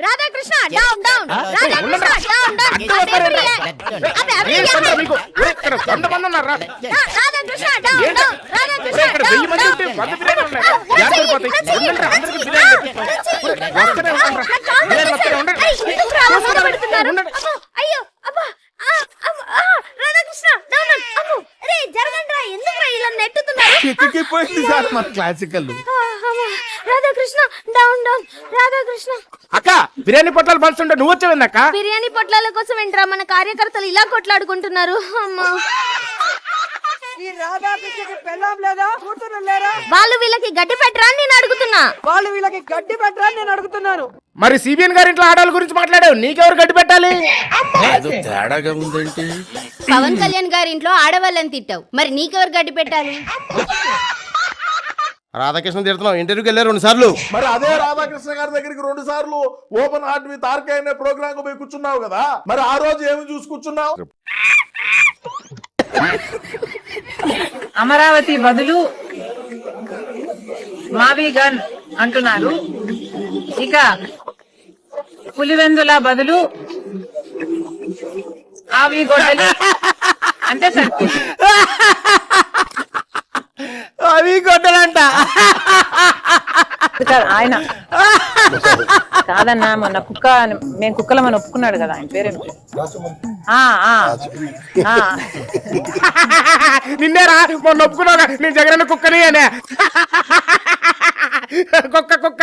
Radhakrishna down down Radhakrishna down down Radhakrishna down down అయ్యో అబ్బా Radhakrishna down అమ్ము రే జరగండ్రా ఎందుకురా ఇలా నెట్టుతున్నారు ఎక్కిపోయింది సార్ మన classical Radhakrishna down down Radhakrishna అక్క బిర్యానీ పొట్లాలు పంచుంటే నువ్వు వచ్చావు అక్క బిర్యానీ పొట్లాల కోసం ఏంట్రా మన కార్యకర్తలు ఇలా కొట్లాడుకుంటున్నారు అమ్మా ఈ రాధాకృష్ణకి పెళ్ళాం లేదా కూతురు లేరా వాళ్ళు వీళ్ళకి గడ్డి పెట్టరా నేను అడుగుతున్నా వాళ్ళు వీళ్ళకి గడ్డి పెట్టరా నేను అడుగుతున్నాను మరి సిబిఎన్ గారి ఇంట్లో ఆడవాళ్ళ గురించి మాట్లాడావు నీకెవరు గడ్డి పెట్టాలి తేడాగా ఉందేంటి పవన్ కళ్యాణ్ గారి ఇంట్లో ఆడవాళ్ళని తిట్టావు మరి నీకెవరు గడ్డి పెట్టాలి రాధాకృష్ణ తిడుతున్నావు ఇంటర్వ్యూకి వెళ్ళారు 2 సార్లు మరి అదే రాధాకృష్ణ గారి దగ్గరికి 2 సార్లు ఓపెన్ హార్ట్ విత్ ఆర్కే అనే ప్రోగ్రామ్ కు పోయి కూర్చున్నావు కదా మరి ఆ రోజు ఏమి చూసి కూర్చున్నావు అమరావతి బదులు మావి గన్ అంటున్నారు. ఇక పులివెందుల బదులు ఆవి గొడ్డలి అంటే సరిపోతుంది. అవి గొడ్డలంట ఆయన కాదన్నా మొన్న కుక్క మేము కుక్కలమని ఒప్పుకున్నాడు కదా ఆయన పేరేంటి నిన్నేరా మొన్న ఒప్పుకున్నావు నేను జగన్ కుక్కని అనే కుక్క కుక్క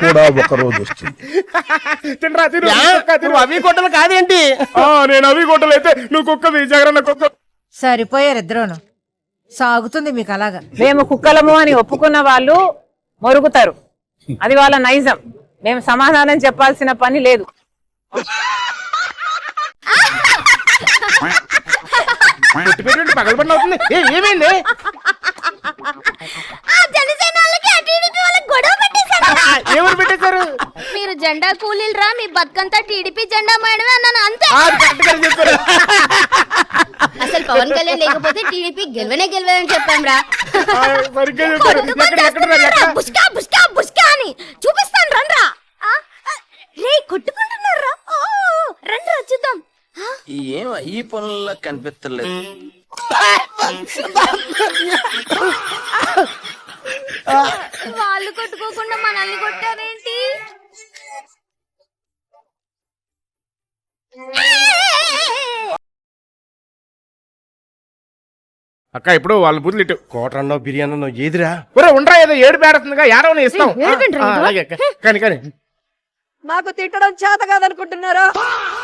కూడా ఒక రోజు వస్తుంది తినరా తిను అవి గొడ్డలు కాదేంటి నేను అవి గొడ్డలు అయితే నువ్వు కుక్కవి జగన్ కుక్క సరిపోయారు ఇద్దరును సాగుతుంది మీకు అలాగా. మేము కుక్కలము అని ఒప్పుకున్న వాళ్ళు మొరుగుతారు, అది వాళ్ళ నైజం. మేము సమాధానం చెప్పాల్సిన పని లేదు. పగలబడి అవుతుంది ఏమైంది ఎవరు పెట్టేశారు మీరు జెండా కూలీలు రా మీ బతుకంతా టీడీపీ జెండా మేడమే అన్నాను అంతే. అసలు పవన్ కళ్యాణ్ లేకపోతే టీడీపీ గెలవని చెప్పాం రా. బుస్కా బుస్కా బుస్కా అని చూపిస్తాను రండ్రా. రే కొట్టుకుంటున్నారా రండ్రా చూద్దాం. ఏం ఈ పనుల్లో కనిపించలేదు. వాళ్ళు కొట్టుకోకుండా మనల్ని కొట్టారేంటి? అక్క ఇప్పుడు వాళ్ళ బుద్ధులు ఇటు కోటరన్నో బిర్యానీ అన్నో ఏదిరా ఉండరా ఏదో ఏడు పేడుతుందిగా ఏడవని ఇస్తాం. అలాగే కానీ కానీ మాకు తిట్టడం చేత కాదనుకుంటున్నారా?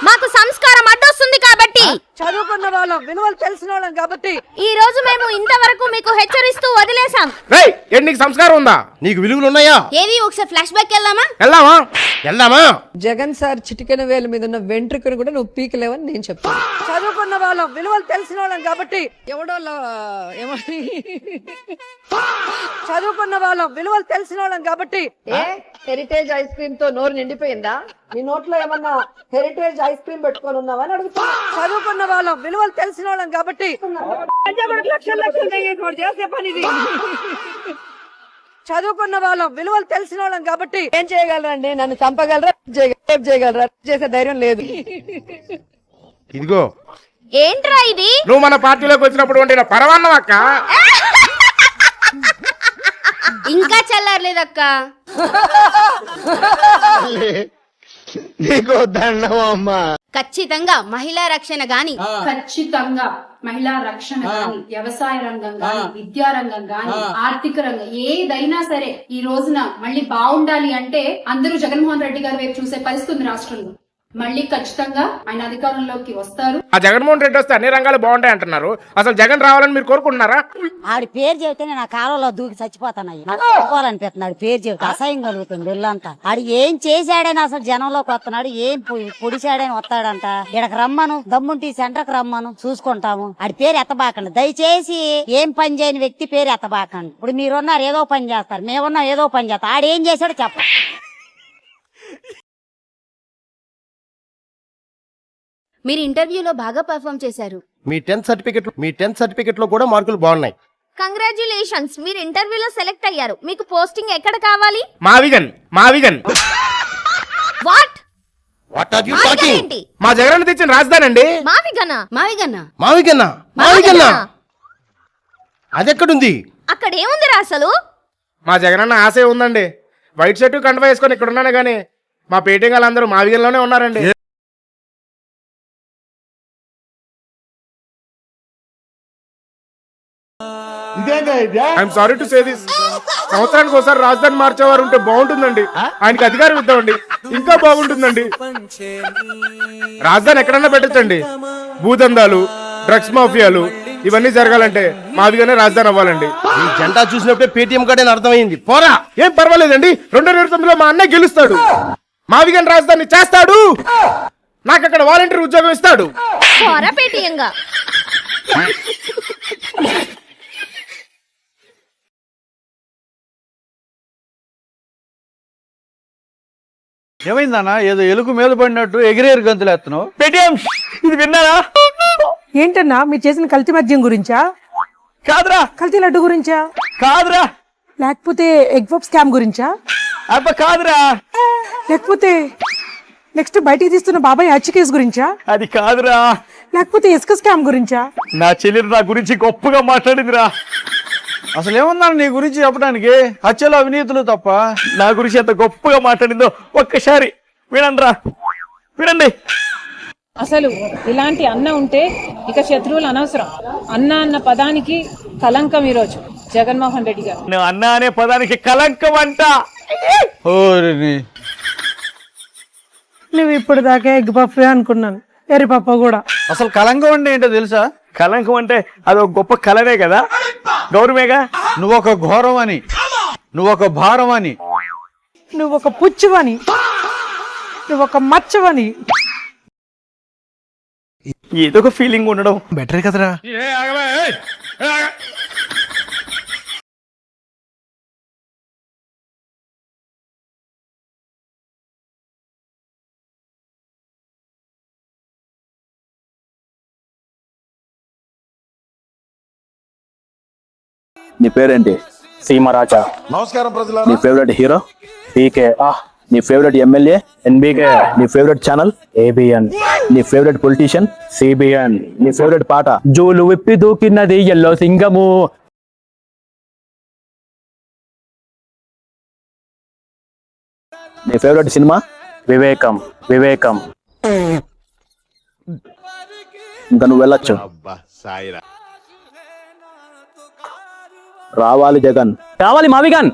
మాకు సంస్కారం అడ్డొస్తుంది కాబట్టి, చదువుకున్న వాళ్ళం, విలువలు తెలిసిన వాళ్ళం కాబట్టి ఈ రోజు మేము ఇంతవరకు మీకు హెచ్చరిస్తూ వదిలేసాం. నీకు సంస్కారం ఉందా? నీకు విలువలు ఉన్నాయా? ఏది ఒకసారి ఫ్లాష్ బ్యాక్ వెళ్దామా జగన్ సార్ చిటికెన వేల మీద ఉన్న వెంట్రుకను కూడా నువ్వు పీకలేవని నేను చెప్తాను. చదువుకున్న వాళ్ళం, విలువలు తెలిసిన వాళ్ళం కాబట్టి ఎవడో ఏమని చదువుకున్న వాళ్ళం, విలువలు తెలిసిన వాళ్ళం కాబట్టి హెరిటేజ్ ఐస్ క్రీమ్ తో నోరు నిండిపోయిందా? నీ నోట్లో ఏమన్నా హెరిటేజ్ ఐస్ క్రీమ్ పెట్టుకొని ఉన్నావని అడుగుతా. చదువుకున్న వాళ్ళం, విలువలు తెలిసిన వాళ్ళం కాబట్టి చదువుకున్న వాళ్ళం, విలువలు తెలిసిన వాళ్ళం కాబట్టి ఏం చేయగలరండి? నన్ను చంపగలరా, చేయగలరా? చేసే ధైర్యం లేదు. ఇదిగో ఏంట్రా ఇది? నువ్వు మన పార్టీలోకి వచ్చినప్పుడు వండిన పరవాన్నం అక్క. ఇంకా చల్లారలేదక్క. నీకు దండమమ్మా. ఖచ్చితంగా మహిళా రక్షణ గాని వ్యవసాయ రంగం గాని, విద్యా రంగం గాని, ఆర్థిక రంగం ఏదైనా సరే ఈ రోజున మళ్ళీ బాగుండాలి అంటే అందరూ జగన్మోహన్ రెడ్డి గారి వైపు చూసే పరిస్థితి ఉంది రాష్ట్రంలో. మళ్ళీ ఖచ్చితంగా ఆయన అధికారంలోకి వస్తారు. ఆ జగన్మోహన్ రెడ్డి వస్తే అన్ని రంగాలు బాగుంటాయి అంటున్నారు. అసలు జగన్ రావాలని మీరు కోరుకుంటున్నారా? ఆడి పేరు చెబితే నేను ఆ కాలంలో దూకి చచ్చిపోతానయ్యి. చచ్చిపోవాలనిపిస్తున్నాడు పేరు చెబితే అసహ్యం కలుగుతుంది ఇల్లంతా. ఆడు ఏం చేశాడని అసలు జనంలోకి వస్తున్నాడు, ఏం పొడిచాడని వస్తాడంట. ఇక్కడికి రమ్మను, దమ్ముంటి సెంటర్కి రమ్మను, చూసుకుంటాము. ఆడి పేరు ఎత్తబాకండి దయచేసి. ఏం పని చేయని వ్యక్తి పేరు ఎత్తబాకండి. ఇప్పుడు మీరున్నారు ఏదో పని చేస్తారు, మేమున్నాం ఏదో పని చేస్తాం. ఆడేం చేశాడో చెప్ప. మీరు ఇంటర్వ్యూలో బాగా పర్ఫామ్ చేశారు. మీ 10th సర్టిఫికెట్ లో కూడా మార్కులు బాగున్నాయి. కంగ్రాచులేషన్స్, మీరు ఇంటర్వ్యూలో సెలెక్ట్ అయ్యారు. మీకు పోస్టింగ్ ఎక్కడ కావాలి? మావిగన్. What what are you talking? ఏంటి? మా జగన్ తెచ్చిన రాజధాని అండి. మావిగన్నా అదెక్కడుంది? అక్కడ ఏముందిరా అసలు? మా జగనన్న ఆశ ఉందండి. వైట్ షర్ట్ కండువా వేసుకొని ఇక్కడ ఉన్నాను కానీ మా పేటింగ్ వాళ్ళందరూ మావిగన్లోనే ఉన్నారండి. I'm sorry to say this. సంవత్సరానికి ఒకసారి రాజధాని మార్చేవారు ఉంటే బాగుంటుందండి. ఆయనకి అధికారం ఇద్దామండి, ఇంకా బాగుంటుందండి. రాజధాని ఎక్కడన్నా పెట్టచ్చండి. భూదందాలు, డ్రగ్స్ మాఫియాలు ఇవన్నీ జరగాలంటే మావిగానే రాజధాని అవ్వాలండి. ఈ జెండా చూసినప్పుడే పేటిఎం కార్డు అని అర్థమైంది. పోరా. ఏం పర్వాలేదండి, 2029లో మా అన్నయ్య గెలుస్తాడు. మావిగన్ రాజధాని చేస్తాడు. నాకు అక్కడ వాలంటీర్ ఉద్యోగం ఇస్తాడు. పేటీయంగా ఏమైందన్నా? ఏదో ఎలుగు మీద పడినట్టు ఎగిరేరు గంతులు ఎత్తను. ఇది విన్నారా? ఏంటన్నా మీరు చేసిన కల్తీ మద్యం గురించా? కాదురా. కల్తీ లడ్డు గురించా? కాదురా. లేకపోతే ఎగ్ పఫ్ స్కామ్ గురించా? అబ్బా కాదురా. లేకపోతే నెక్స్ట్ బయటికి తీస్తున్న బాబాయ్ హత్య కేసు గురించా? అది కాదురా. లేకపోతే ఇసుక స్కామ్ గురించా? నా చెల్లెలు నా గురించి గొప్పగా మాట్లాడిందిరా. అసలు ఏముందన్న నీ గురించి చెప్పడానికి? హత్యలు అవినీతులు తప్ప. నా గురించి ఎంత గొప్పగా మాట్లాడిందో ఒక్కసారి వినండి. అసలు ఇలాంటి అన్న ఉంటే ఇక శత్రువులు అనవసరం. అన్న అన్న పదానికి కలంకం ఈరోజు జగన్మోహన్ రెడ్డి గారు. నువ్వు అన్న అనే పదానికి కలంకం అంట. నువ్వు ఇప్పుడు దాకా ఎగ్ పఫ్ అనుకున్నాను, ఎర్రి పప్ప కూడా. అసలు కలంకం అంటే ఏంటో తెలుసా? కలంకం అంటే అది ఒక గొప్ప కలనే కదా, గౌరవమేగా. నువ్వొక ఘోరం అని, నువ్వొక భారం అని, నువ్వొక పుచ్చువని, నువ్వొక మచ్చవని. ఏదో ఒక ఫీలింగ్ ఉండడం బెటర్ కదరా. నీ పేరేంటి? సీమరాజా. నమస్కారం ప్రజల. నీ ఫేవరెట్ హీరో? పీకే. నీ ఫేవరెట్ ఎమ్మెల్యే? ఎన్బీకే. నీ ఫేవరెట్ ఛానల్? ఏబిఎన్. నీ ఫేవరెట్ పొలిటీషియన్? సిబిఎన్. నీ ఫేవరెట్ పాట? జూలు విప్పి దూకినది ఎల్లో సింగము. నీ ఫేవరెట్ సినిమా? వివేకం. ఇంకా నువ్వు వెళ్ళొచ్చు. రావాలి జగన్. కావాలి మావిగన్.